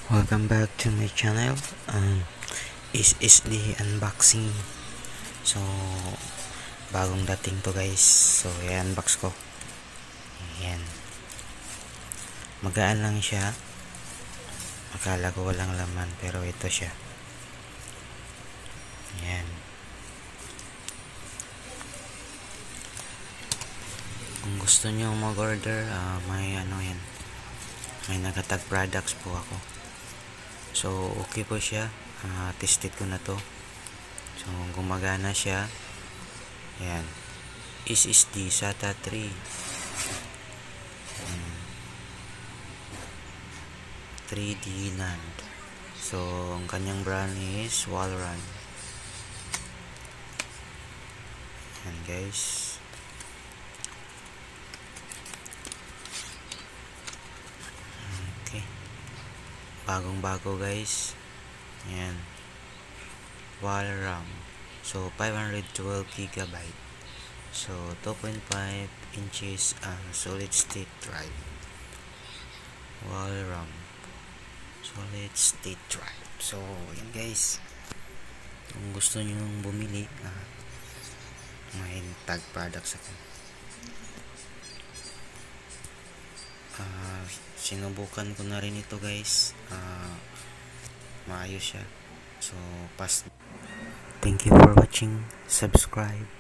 Welcome back to my channel. Is the unboxing. So bagong dating to guys. So i-unbox ko. Ayan. Magaan lang siya. Akala ko walang laman pero ito siya. Ayan. Kung gusto niyo mag-order, may yan. May nagatag products po ako. So okay po siya. Tested ko na to. So gumagana siya. Ayan. SSD SATA 3. 3D NAND. So ang kanyang brand is Walrun. Ayan guys. Okay. Bagong bago guys. Ayan. Walrun. So 512 GB. So 2.5 inches solid state drive. Walrun solid state drive. So yan guys, kung gusto nyo bumili, may tag products ako. Sinubukan ko na rin ito guys. Maayos siya. So thank you for watching. Subscribe.